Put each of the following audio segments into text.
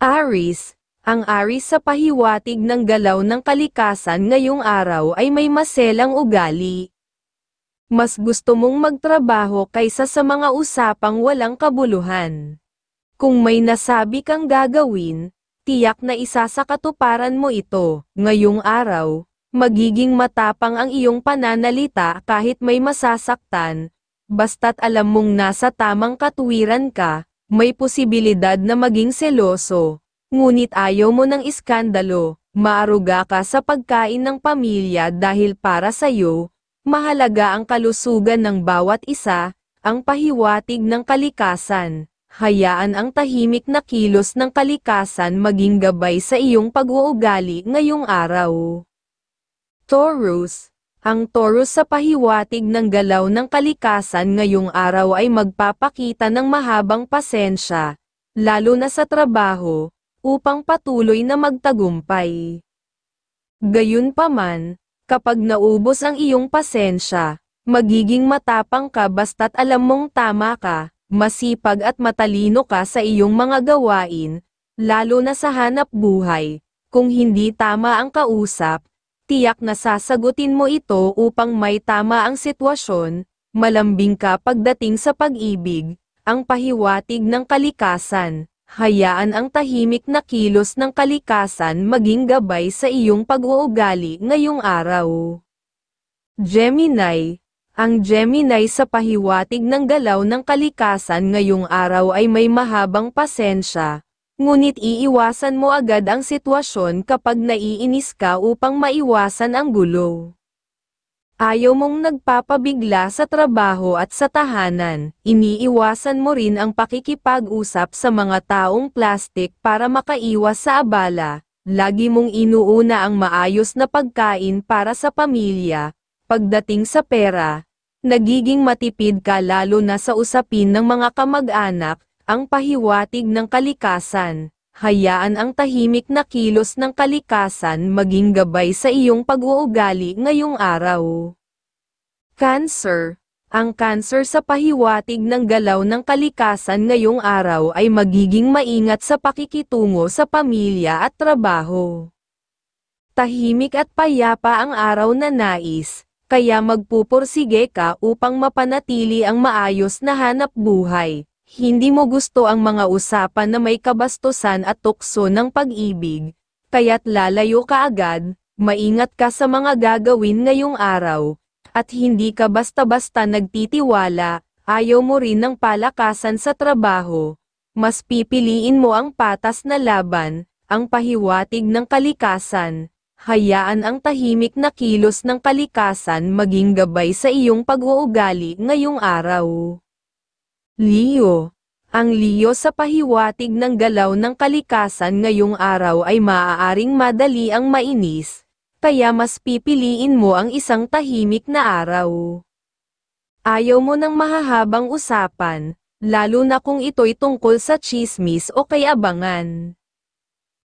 Aries, ang Aries sa pahiwatig ng galaw ng kalikasan ngayong araw ay may maselang ugali. Mas gusto mong magtrabaho kaysa sa mga usapang walang kabuluhan. Kung may nasabi kang gagawin, tiyak na isasakatuparan mo ito. Ngayong araw, magiging matapang ang iyong pananalita kahit may masasaktan, basta't alam mong nasa tamang katuwiran ka. May posibilidad na maging seloso, ngunit ayaw mo ng iskandalo. Maaruga ka sa pagkain ng pamilya dahil para sa'yo, mahalaga ang kalusugan ng bawat isa. Ang pahiwatig ng kalikasan. Hayaan ang tahimik na kilos ng kalikasan maging gabay sa iyong pag-uugali ngayong araw. Taurus, ang Taurus sa pahiwatig ng galaw ng kalikasan ngayong araw ay magpapakita ng mahabang pasensya, lalo na sa trabaho, upang patuloy na magtagumpay. Gayunpaman, kapag naubos ang iyong pasensya, magiging matapang ka basta't alam mong tama ka, masipag at matalino ka sa iyong mga gawain, lalo na sa hanap buhay. Kung hindi tama ang kausap, tiyak na sasagutin mo ito upang may tama ang sitwasyon. Malambing ka pagdating sa pag-ibig, ang pahiwatig ng kalikasan. Hayaan ang tahimik na kilos ng kalikasan maging gabay sa iyong pag-uugali ngayong araw. Gemini, ang Gemini sa pahiwatig ng galaw ng kalikasan ngayong araw ay may mahabang pasensya. Ngunit iiwasan mo agad ang sitwasyon kapag naiinis ka upang maiwasan ang gulo. Ayaw mong nagpapabigla sa trabaho at sa tahanan. Iniiwasan mo rin ang pakikipag-usap sa mga taong plastik para makaiwas sa abala. Lagi mong inuuna ang maayos na pagkain para sa pamilya. Pagdating sa pera, nagiging matipid ka lalo na sa usapin ng mga kamag-anak. Ang pahiwatig ng kalikasan. Hayaan ang tahimik na kilos ng kalikasan maging gabay sa iyong pag-uugali ngayong araw. Cancer, ang Cancer sa pahiwatig ng galaw ng kalikasan ngayong araw ay magiging maingat sa pakikitungo sa pamilya at trabaho. Tahimik at payapa ang araw na nais, kaya magpupursige ka upang mapanatili ang maayos na hanap buhay. Hindi mo gusto ang mga usapan na may kabastusan at tukso ng pag-ibig, kaya't lalayo ka agad. Maingat ka sa mga gagawin ngayong araw, at hindi ka basta-basta nagtitiwala. Ayaw mo rin ng palakasan sa trabaho, mas pipiliin mo ang patas na laban. Ang pahiwatig ng kalikasan. Hayaan ang tahimik na kilos ng kalikasan maging gabay sa iyong pag-uugali ngayong araw. Leo, ang Leo sa pahiwatig ng galaw ng kalikasan ngayong araw ay maaaring madali ang mainis, kaya mas pipiliin mo ang isang tahimik na araw. Ayaw mo ng mahahabang usapan, lalo na kung ito'y tungkol sa tsismis o kay abangan.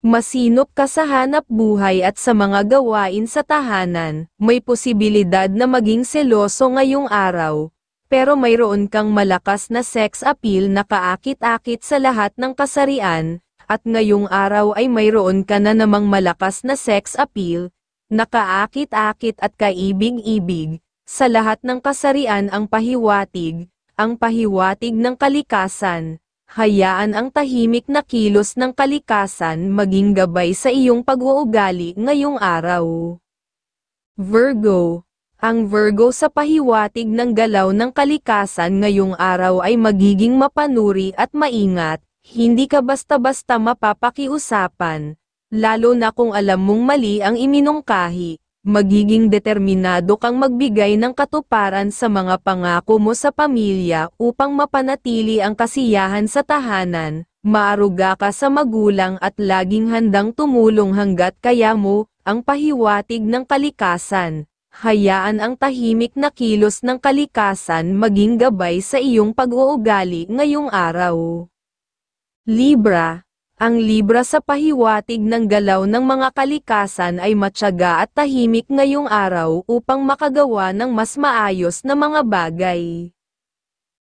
Masinop ka sa hanap buhay at sa mga gawain sa tahanan. May posibilidad na maging seloso ngayong araw. Pero mayroon kang malakas na sex appeal na kaakit-akit sa lahat ng kasarian, at ngayong araw ay mayroon ka na namang malakas na sex appeal, na kaakit-akit at kaibig-ibig, sa lahat ng kasarian. Ang pahiwatig ng kalikasan. Hayaan ang tahimik na kilos ng kalikasan maging gabay sa iyong pag-uugali ngayong araw. Virgo, ang Virgo sa pahiwatig ng galaw ng kalikasan ngayong araw ay magiging mapanuri at maingat. Hindi ka basta-basta mapapakiusapan, lalo na kung alam mong mali ang iminungkahi. Magiging determinado kang magbigay ng katuparan sa mga pangako mo sa pamilya upang mapanatili ang kasiyahan sa tahanan. Maaruga ka sa magulang at laging handang tumulong hanggat kaya mo. Ang pahiwatig ng kalikasan. Hayaan ang tahimik na kilos ng kalikasan maging gabay sa iyong pag-uugali ngayong araw. Libra, ang Libra sa pahiwatig ng galaw ng mga kalikasan ay matyaga at tahimik ngayong araw upang makagawa ng mas maayos na mga bagay.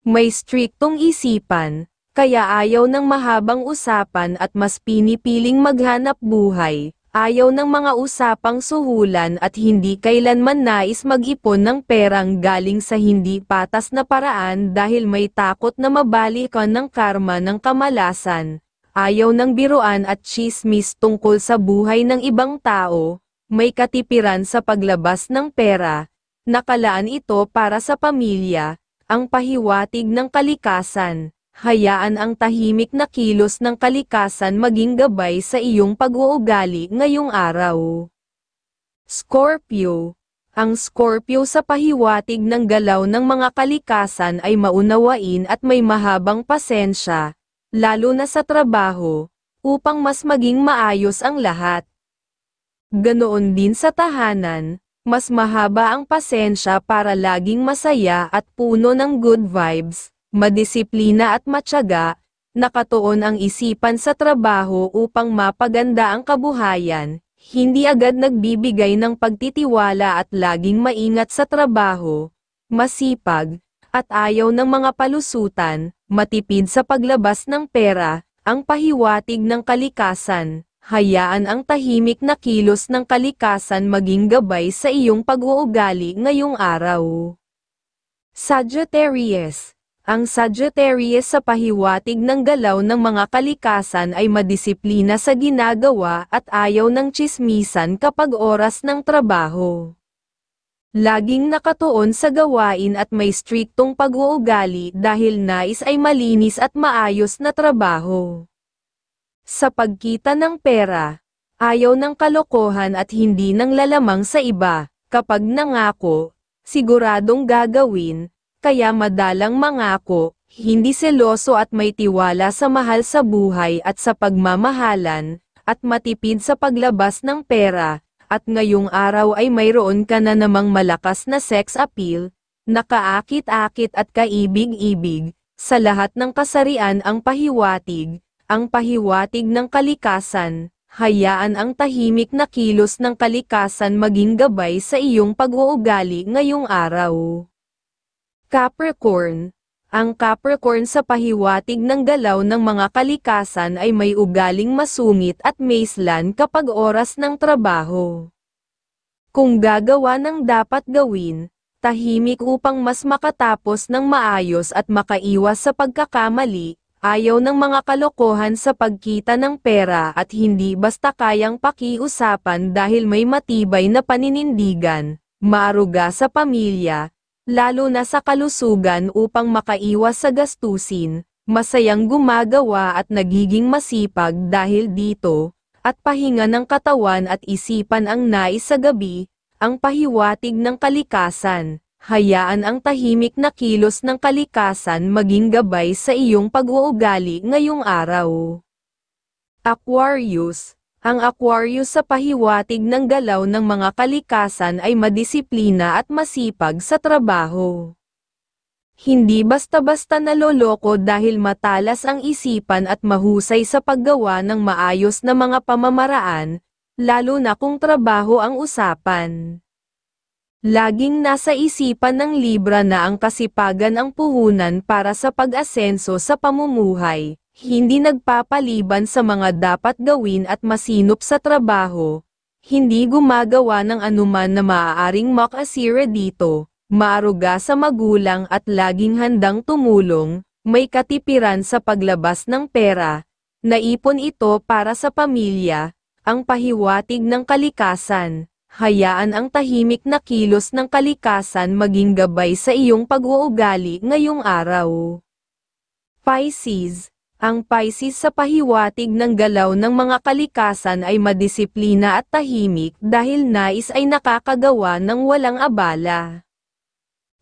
May striktong isipan, Kaya ayaw ng mahabang usapan at mas pinipiling maghanap buhay, ayaw ng mga usapang suhulan at hindi kailanman nais mag-ipon ng perang galing sa hindi patas na paraan dahil may takot na mabalikan ng karma ng kamalasan. Ayaw ng biruan at tsismis tungkol sa buhay ng ibang tao, may katipiran sa paglabas ng pera, nakalaan ito para sa pamilya, ang pahiwatig ng kalikasan. Hayaan ang tahimik na kilos ng kalikasan maging gabay sa iyong pag-uugali ngayong araw. Scorpio. Ang Scorpio sa pahiwatig ng galaw ng mga kalikasan ay maunawain at may mahabang pasensya, lalo na sa trabaho, upang mas maging maayos ang lahat. Ganoon din sa tahanan, mas mahaba ang pasensya para laging masaya at puno ng good vibes. Madisiplina at matyaga, nakatuon ang isipan sa trabaho upang mapaganda ang kabuhayan, hindi agad nagbibigay ng pagtitiwala at laging maingat sa trabaho, masipag, at ayaw ng mga palusutan, matipid sa paglabas ng pera, ang pahiwatig ng kalikasan. Hayaan ang tahimik na kilos ng kalikasan maging gabay sa iyong pag-uugali ngayong araw. Sagittarius. Ang Sagittarius sa pahiwatig ng galaw ng mga kalikasan ay madisiplina sa ginagawa at ayaw ng tsismisan kapag oras ng trabaho. Laging nakatuon sa gawain at may striktong pag-uugali dahil nais ay malinis at maayos na trabaho. Sa pagkita ng pera, ayaw ng kalokohan at hindi ng lalamang sa iba, kapag nangako, siguradong gagawin. Kaya madalang mangako, hindi seloso at may tiwala sa mahal sa buhay at sa pagmamahalan, at matipid sa paglabas ng pera, at ngayong araw ay mayroon ka na namang malakas na sex appeal, nakaakit-akit at kaibig-ibig, sa lahat ng kasarian ang pahiwatig ng kalikasan, hayaan ang tahimik na kilos ng kalikasan maging gabay sa iyong pag-uugali ngayong araw. Capricorn. Ang Capricorn sa pahiwatig ng galaw ng mga kalikasan ay may ugaling masungit at maislan kapag oras ng trabaho. Kung gagawa ng dapat gawin, tahimik upang mas makatapos ng maayos at makaiwas sa pagkakamali, ayaw ng mga kalokohan sa pagkita ng pera at hindi basta kayang pakiusapan dahil may matibay na paninindigan, maaruga sa pamilya, lalo na sa kalusugan upang makaiwas sa gastusin, masayang gumagawa at nagiging masipag dahil dito, at pahinga ng katawan at isipan ang nais sa gabi, ang pahiwatig ng kalikasan, hayaan ang tahimik na kilos ng kalikasan maging gabay sa iyong pag-uugali ngayong araw. Aquarius. Ang Aquarius sa pahiwatig ng galaw ng mga kalikasan ay madisiplina at masipag sa trabaho. Hindi basta-basta naloloko dahil matalas ang isipan at mahusay sa paggawa ng maayos na mga pamamaraan, lalo na kung trabaho ang usapan. Laging nasa isipan ng Libra na ang kasipagan ang puhunan para sa pag-asenso sa pamumuhay. Hindi nagpapaliban sa mga dapat gawin at masinop sa trabaho, hindi gumagawa ng anuman na maaaring makasira dito, maaruga sa magulang at laging handang tumulong, may katipiran sa paglabas ng pera, naipon ito para sa pamilya, ang pahiwatig ng kalikasan, hayaan ang tahimik na kilos ng kalikasan maging gabay sa iyong pag-uugali ngayong araw. Pisces. Ang Pisces sa pahiwatig ng galaw ng mga kalikasan ay madisiplina at tahimik dahil nais ay nakakagawa ng walang abala.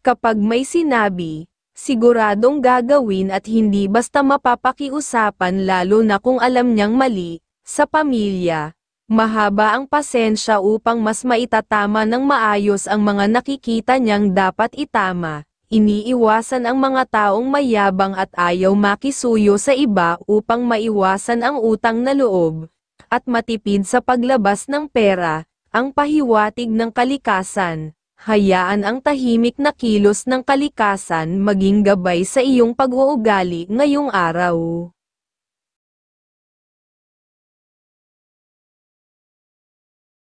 Kapag may sinabi, siguradong gagawin at hindi basta mapapakiusapan lalo na kung alam niyang mali, sa pamilya, mahaba ang pasensya upang mas maitatama ng maayos ang mga nakikita niyang dapat itama. Iniiwasan ang mga taong mayabang at ayaw makisuyo sa iba upang maiwasan ang utang na loob, at matipid sa paglabas ng pera, ang pahiwatig ng kalikasan, Hayaan ang tahimik na kilos ng kalikasan maging gabay sa iyong pag-uugali ngayong araw.